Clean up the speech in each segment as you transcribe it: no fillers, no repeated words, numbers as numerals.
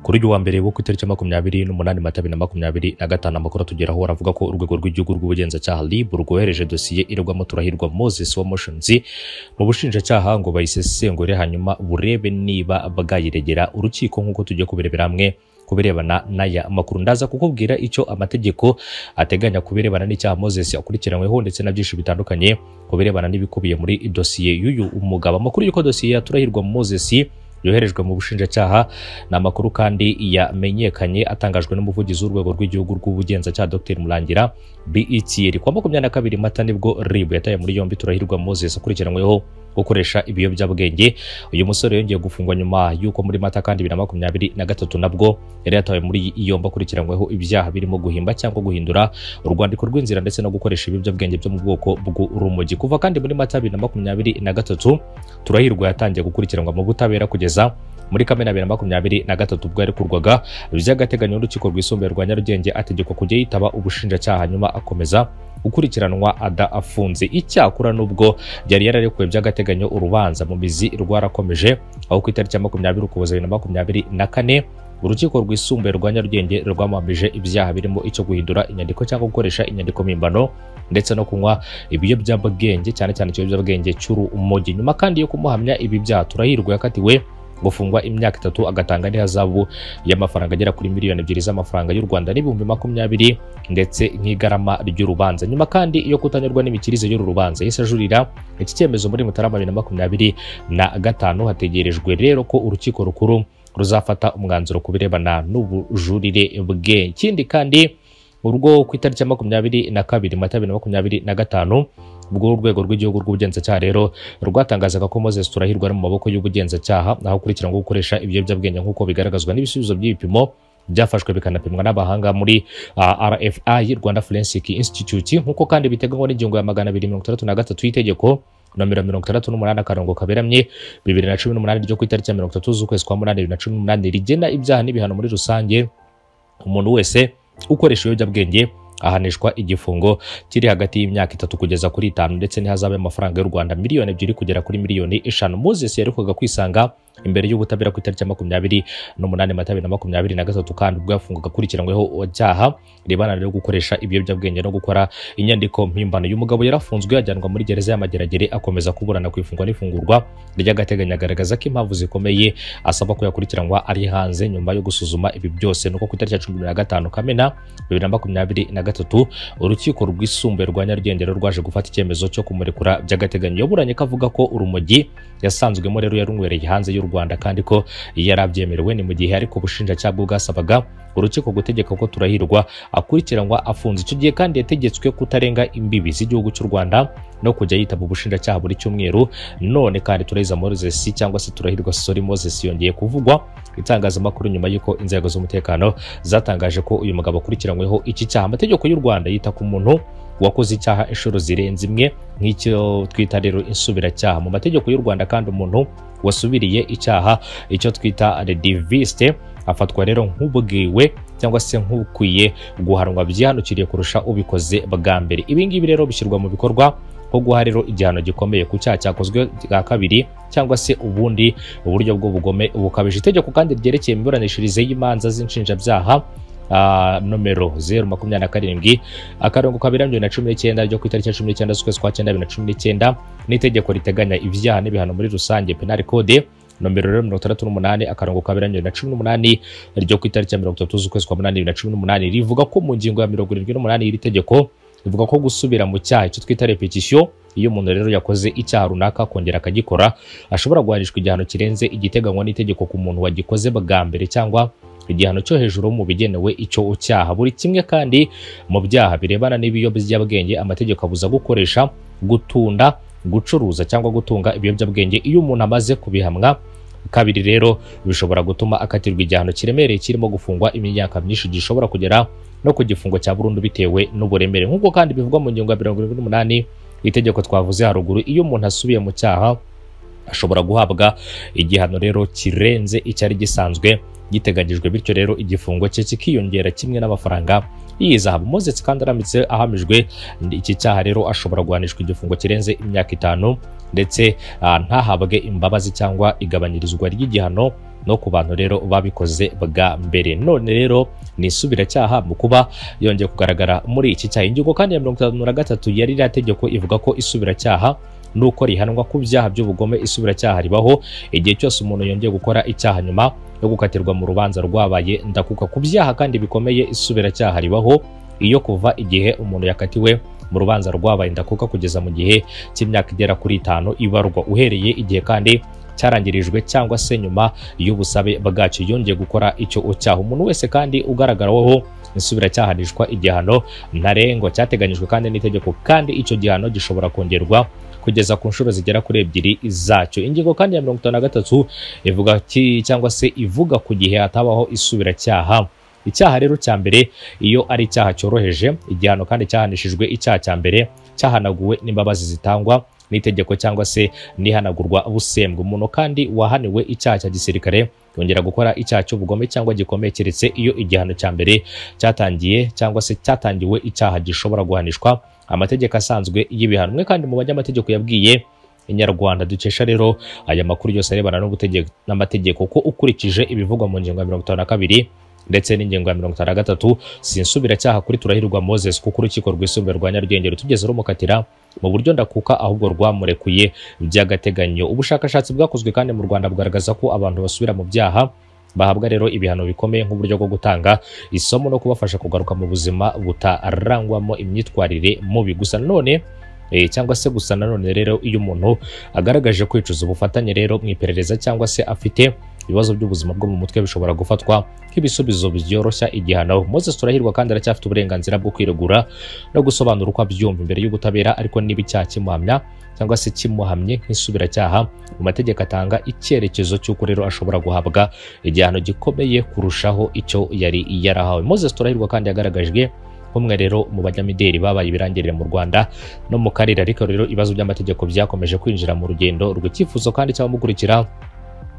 Kuri uyu wa mbere wo ku itariki 28 Mata 2025 amakuru tugeraho aravuga ko urwego rw'igihugu rw'ubugenzacyaha RIB rwohereje dosiye irwamo Turahirwa Moses wa Motions mu bushinjacyaha ngo bayisesengure hanyuma burebe niba bwayiregera urukiko nk'uko tujye kubirebera hamwe kubirebana n'aya makuru. Ndaza kukubwira icyo amategeko ateganya kubirebana n'icyaha Moses akurikiranyweho ndetse na byinshi bitandukanye kubirebana n'ibikubiye muri dosiye y'uyu umugabo. Amakuru y'uko dosiye ya Turahirwa Moses yoherejwe mu bushinjacyaha na makuru kandi yamenyekanye atangajwe n'umuvugizi w'urwego rw'igihugu rw'ubugenzacyaha Dr Murangira BETR kwa 22 Mata nibwo RIB yataye muri yombi Turahirwa Moses akurikiranyweho gukoresha ibiyobyabwenge. Uyu musore yongeye gufungwa nyuma yuko muri Mata kandi 2023 nabwo yari yatawe muri yombi akurikiranyweho ibyaha birimo guhimba cyangwa guhindura urwandiko rw'inzira ndetse no gukoresha ibiyobyabwenge byo mu bwoko bw'urumogi. Kuva kandi muri Mata 2023 Turahirwa yatangiye gukurikiranwa mu butabera kugeza muri Kamena 2023 ubwo yarekurwaga by'agateganyo n'urukiko rwisumbuye rwa Nyarugenge ategekwa kujya yitaba ubushinjacyaha nyuma akomeza gukurikiranwa afunze. Icyakora nubwo yari yararekuwe by'agateganyo urubanza mu mizi rwarakomeje aho ku itariki ya 20 Ukuboza 2024 urukiko rwisumbuye rwa Nyarugenge rwamambije ibyaha birimo icyo guhindura inyandiko cyangwa gukoresha inyandiko mpimbano ndetse no kunywa ibiyobyabwenge cyane cyane ibiyobyabwenge cy'urumogi. Nyuma kandi yo kumuhamya ibi byaha Turahirwa yakatiwe gufungwa imyaka 3 agatanga n'ihazabu y'amafaranga agera kuri miliyoni 2 z'amafaranga y'u Rwanda n'ibihumbi 20 ndetse nk'igarama ry'urubanza. Nyuma kandi yo kutanyurwa n'imikirize y'uru rubanza yese ajurira iki cyemezo muri Mutarama 2025 hategerejwe rero ko urukiko rukuru ruzafata umwanzuro kubirebana n'ubujurire bwe. Ikindi kandi urwo ku itariki ya 22 Mata 2025 ubwo urwego rw'igihugu rw'ubugenzacyaha rero rwatangazaga ko Moses Turahirwa ari mu maboko y'ubugenzacyaha aho kurikirana gukoresha ibiyobyabwenge nk'uko bigaragazwa n'ibisubizo by'ibipimo byafashwe bikanapimwa n'abahanga muri RFI Rwanda Forensic Institute nk'uko kandi biteganywa n'ingingo ya 263 y'itegeko nomero 68 akarongo kaberamye 2018 ryo ku itariki ya 30 z'ukwezi kwa 8 2018 rigena ibyaha n'ibihano muri rusange. Umuntu wese ukoresha ibiyobyabwenge ahanishwa igifungo kiri hagati y'imyaka 3 kugeza kuri 5 ndetse n'ihazabe y'amafaranga y'u Rwanda miliyoni 2 kugera kuri miliyoni 5. Moses yarekwaga kwisanga imbere y'ubutabera ku itariki ya 28 Mata 2023 kandi ubwo yafungaga akurikiranyweho cyaha ribana ryo gukoresha ibiyobyabwenge no gukora inyandiko mpimbano. Uyu mugabo yarafunzwe ajyanwa muri gereza y'Amageragere akomeza kuburana kwifungwa n'ifungurwa ry'agateganyo agaragaza ko impamvu zikomeye asaba ko yakurikiranwa ari hanze nyuma yo gusuzuma ibi byose. Nuko ku itariki ya 15 Kamena 2023 urukiko rwisumbuye rwa Nyarugenge rwaje gufata icyemezo cyo kumurekura by'agateganyo. Yaburanye kavuga ko urumogi yasanzwemo rero yarungwereye hanze y'u Rwanda kandi ko yarabyemerewe. Ni mu gihe ariko ubushinjacyaha bwasabaga urukiko gutegeka ko Turahirwa akurikiranwa afunze. Icyo gihe kandi yategetswe kutarenga imbibi z'igihugu cy'u Rwanda no kujya yitaba ubushinjacyaha buri cyumweru. None kandi Turahirwa Moses cyangwa se Turahirwa Moses yongeye kuvugwa itangazamakuru nyuma y'uko inzego z'umutekano zatangaje ko uyu mugabo akurikiranyweho iki cyaha. Amategeko y'u Rwanda yita ku muntu wakoze icyaha inshuro zirenze imwe nk'icyo twita rero insubiracyaha. Mu mategeko y'u Rwanda kandi umuntu wasubiriye icyaha icyo twita rediviste afatwa rero nk'ubwiwe cyangwa se nk'ukwiye guhanwa byihanukiriye kurusha ubikoze bwa mbere. Ibi ngibi rero bishyirwa mu bikorwa nko guha rero igihano gikomeye ku cyaha cyakozwe bwa kabiri cyangwa se ubundi uburyo bw'ubugome bukabije. Itegeko kandi ryerekeye imiburanishirize y'imanza z'inshinjabyaha nomero 027 akarongo kaberamye 19 ryo ku itariki ya 19 z'ukwezi kwa 9 2019 n'itegeko riteganya ibyaha n'ibihano muri rusange penal code nomero 68 akarongo kaberamye 18 ryo ku itariki ya 30 z'ukwezi kwa 8 2018 rivuga ko mu ngingo ya 78 y'iri tegeko rivuga ko gusubira mu cyaha cyo twita repetition iyo umuntu rero yakoze icyaha runaka kongera akagikora ashobora guhanishwa igihano kirenze igiteganywa n'itegeko ku muntu wagikoze bwa mbere cyangwa igihano cyo hejuru mu bigenewe icyo cyaha. Buri kimwe kandi mu byaha birebana n'ibiyobyabwenge amategeko abuza gukoresha, gutunda, gucuruza cyangwa gutunga ibiyobyabwenge iyo umuntu amaze kubihamwa. Kabiri rero bishobora gutuma akatirwa igihano kiremereye kirimo gufungwa imyaka myinshi gishobora kugera no ku gifungo cya burundu bitewe n'uburemere. Nk'uko kandi bivugwa mu ngingo ya 28 itegeko twavuze haruguru, iyo umuntu asubiye mu cyaha ashobora guhabwa igihano rero kirenze icyari gisanzwe giteganyijwe, bityo rero igifungo cye kikiyongera kimwe n'amafaranga y'izahabu. Moses kandi aramutse ahamijwe iki cyaha rero ashobora guhanishwa igifungo kirenze imyaka 5 ndetse ntahabwe imbabazi cyangwa igabanyirizwa ry'igihano no ku bantu rero babikoze bwa mbere. None rero ni isubiracyaha mu kuba yongeye kugaragara muri iki cyaha. Ingingo kandi ya 53 yari iriya tegeko ivuga ko isubiracyaha nuko rihanwa ku byaha by'ubugome. Isubiracyaha ribaho igihe cyose umuntu yongeye gukora icyaha nyuma yo gukatirwa mu rubanza rwabaye ndakuka. Ku byaha kandi bikomeye isubiracyaha ribaho iyo kuva igihe umuntu yakatiwe mu rubanza rwabaye ndakuka kugeza mu gihe cy'imyaka igera kuri 5 ibarwa uhereye igihe kandi cyarangirijwe cyangwa se nyuma y'ubusabe bwacu yongeye gukora icyo cyaha. Umuntu wese kandi ugaragaraho isubiracyahanishwa igihano ntarengwa cyateganyijwe kandi n'itegeko, kandi icyo gihano gishobora kongerwa kugeza ku nshuro zigera kuri 2 zacyo. Ingingo kandi ya 53 ivuga cyangwa se ivuga ku gihe hatabaho isubiracyaha. Icyaha rero cya mbere iyo ari icyaha cyoroheje, igihano kandi cyahanishijwe icyaha cya mbere cyahanaguwe n'imbabazi zitangwa n'itegeko cyangwa se nihanagurwa busembwa. Umuntu kandi wahaniwe icyaha cya gisirikare yongera gukora icyaha cy'ubugome cyangwa gikomeye keretse iyo igihano cya mbere cyatangiye cyangwa se cyatangiwe icyaha gishobora guhanishwa amategeko asanzwe y'ibihano. Mwe kandi mu banyamategeko yabwiye Inyarwanda dukesha rero aya makuru yose arebana n'amategeko ko ukurikije ibivugwa mu ngingo ya 52 ndetse n'ingingo ya 53 sinsubiracyaha kuri Turahirwa Moses kuko urukiko rwisumbuye rwa Nyarugenge rutugeze rumukatira mu buryo ndakuka ahubwo rwamurekuye by'agateganyo. Ubushakashatsi bwakozwe kandi mu Rwanda bugaragaza ko abantu basubira mu byaha bahabwa rero ibihano bikomeye nk'uburyo bwo gutanga isomo no kubafasha kugaruka mu buzima butarangwamo imyitwarire mubi. Gusa none cyangwa se gusa nanone rero iyo umuntu agaragaje kwicuza ubufatanye rero mu iperereza cyangwa se afite ibibazo by'ubuzima bwo mu mutwe bishobora gufatwa nk'ibisubizo byoroshya igihano. Moses Turahirwa kandi aracyafite uburenganzira bwo kwiregura no gusobanura uko abyumva imbere y'ubutabera, ariko niba icyaha kimuhamya cyangwa se kimuhamye nk'isubiracyaha mu mategeko atanga icyerekezo cy'uko rero ashobora guhabwa igihano gikomeye kurushaho icyo yari yarahawe. Moses Turahirwa kandi yagaragajwe umwe rero mu banyamideli babaye ibirangirire mu Rwanda no mu karere, ariko rero ibibazo by'amategeko byakomeje kwinjira mu rugendo rw'icyifuzo kandi cyabamukurikira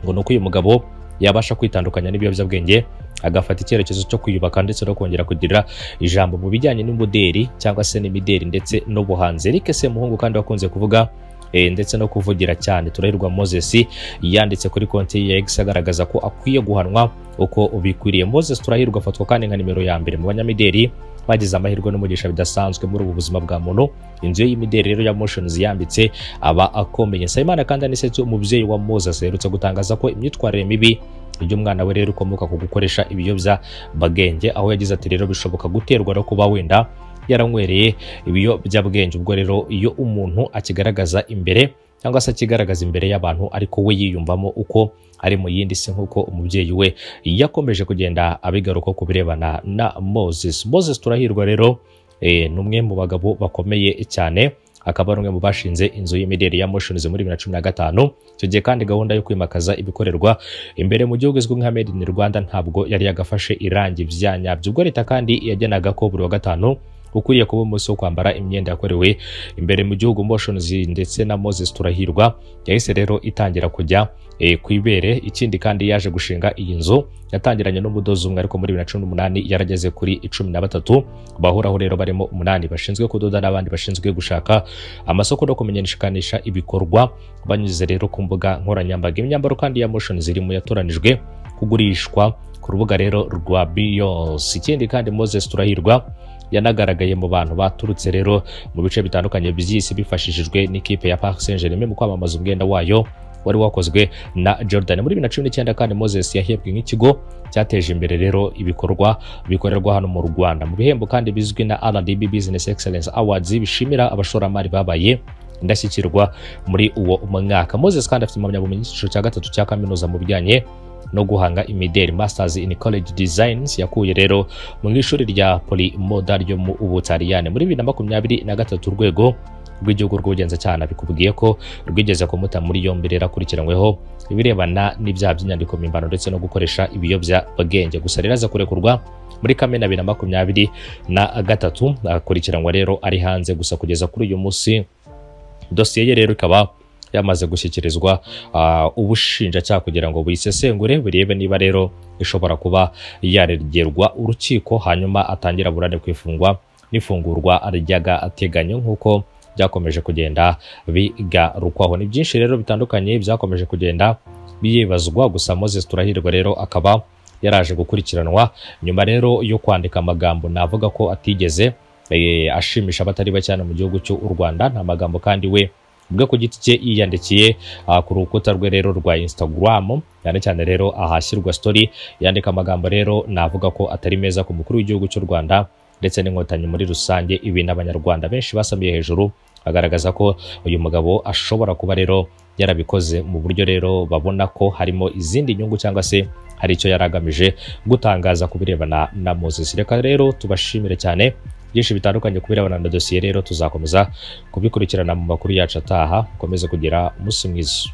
ngo nuko uyu mugabo yabasha kwitandukanya n'ibiyobyabwenge agafata icyerekezo cyo kwiyubaka ndetse no kongera kugira ijambo mu bijyanye n'umudeli cyangwa se n'imideli ndetse n'ubuhanzi. Eric Semuhungu kandi wakunze kuvuga ndetse no kuvugira cyane Turahirwa Moses yanditse kuri konti ya X agaragaza ko akwiye guhanwa uko bikwiriye. Moses Turahirwa afatwa kandi nka nimero ya mbere mu banyamideli bagize amahirwe n'umugisha bidasanzwe muri ubu buzima bwa muntu. Inzu y'imideli rero ya Motions yambitse aba akomeye. Sayimana kandi anisetse umubyeyi wa Moses aherutse gutangaza ko imyitwarire mibi y'umwana we rero ukomoka ku gukoresha ibiyobyabwenge, aho yagize ati rero bishoboka guterwa no kuba wenda yaranywereye ibiyobyabwenge. Ubwo rero iyo umuntu akigaragaza imbere cyangwa se akigaragaza imbere y'abantu ariko we yiyumvamo uko ari mu yindi si, nk'uko umubyeyi we yakomeje kugenda abigaruka ku birebana na Moses. Moses Turahirwa rero ni umwe mu bagabo bakomeye cyane, akaba ari umwe mu bashinze inzu y'imideli ya Motions muri 2015. Icyo gihe kandi gahunda yo kwimakaza ibikorerwa imbere mu gihugu izwi nka Made in Rwanda ntabwo yari yagafashe irangi byanyabyo. Ubwo leta kandi yagenaga ko buri wa gatanu ukwiriye kuba umunsi wo kwambara imyenda yakorewe imbere mu gihugu. Motions ndetse na Moses Turahirwa yahise rero itangira kujya ku ibere. Ikindi kandi yaje gushinga iyi nzu yatangiranye n'umudozi umwe, ariko muri 2018 yarageze kuri 13 bahuraho rero barimo 8 bashinzwe kudoda n'abandi bashinzwe gushaka amasoko no kumenyekanisha ibikorwa banyuze rero ku mbuga nkoranyambaga. Imyambaro kandi ya Motions iri mu yatoranijwe kugurishwa ku rubuga rero rwa Beyonce. Ikindi kandi Moses Turahirwa yanagaragaye mu bantu baturutse rero mu bice bitandukanye by'isi bifashishijwe n'ikipe ya Paris Saint-Germain mu kwamamaza umwenda wayo wari wakozwe na Jordan. Muri 2019 kandi Moses yahembwe nk'ikigo cyateje imbere rero ibikorwa bikorerwa hano mu Rwanda. Mu bihembo kandi bizwi na RDB Business Excellence Awards bishimira abashoramari babaye indashyikirwa muri uwo mwaka. Moses kandi afite impamyabumenyi cyiciro cya 3 cya kaminuza mu bijyanye no guhanga imideli, Masters in College Designs yakuye rero mu ishuri rya Polimoda ryo mu Ubutaliyani. Muri 2023 urwego rw'igihugu rw'ubugenzacyaha bikubwiye ko rwigeze kumuta muri yombi rero akurikiranyweho ibirebana n'ibyaha by'inyandiko mpimbano ndetse no gukoresha ibiyobyabwenge. Gusa rero aza kurekurwa muri Kamena 2023 akurikiranwa rero ari hanze. Gusa kugeza kuri uyu munsi dosiye ye rero ikaba yamaze gushyikirizwa ubushinjacyaha kugira ngo buyisesengure burebe niba rero ishobora kuba yaregerwa urukiko, hanyuma atangira burane kwifungwa n'ifungurwa ry'agateganyo nk'uko byakomeje kugenda bigarukwaho. Ni byinshi rero bitandukanye byakomeje kugenda biyibazwa. Gusa Moses Turahirwa rero akaba yaraje gukurikiranwa nyuma rero yo kwandika amagambo navuga ko atigeze ashimisha abatari bacyane mu gihugu cy'u Rwanda. Nta magambo kandi we ubwo ku giti cye yiyandikiye ku rukuta rwe rero rwa Instagram, cyane rero ahashyirwa story yandika amagambo rero navuga ko atari meza ku mukuru w'igihugu cy'u Rwanda ndetse n'inkotanyi muri rusange. Ibi n'abanyarwanda benshi basamiye hejuru agaragaza ko uyu mugabo ashobora kuba rero yarabikoze mu buryo rero babona ko harimo izindi nyungu cyangwa se hari icyo yaragamije gutangaza ku birebana na Moses. Reka rero tubashimire cyane, byinshi bitandukanye ku birebana na dosiye rero tuzakomeza kubikurikirana mu makuru yacu ataha. Mukomeze kugira umunsi mwiza.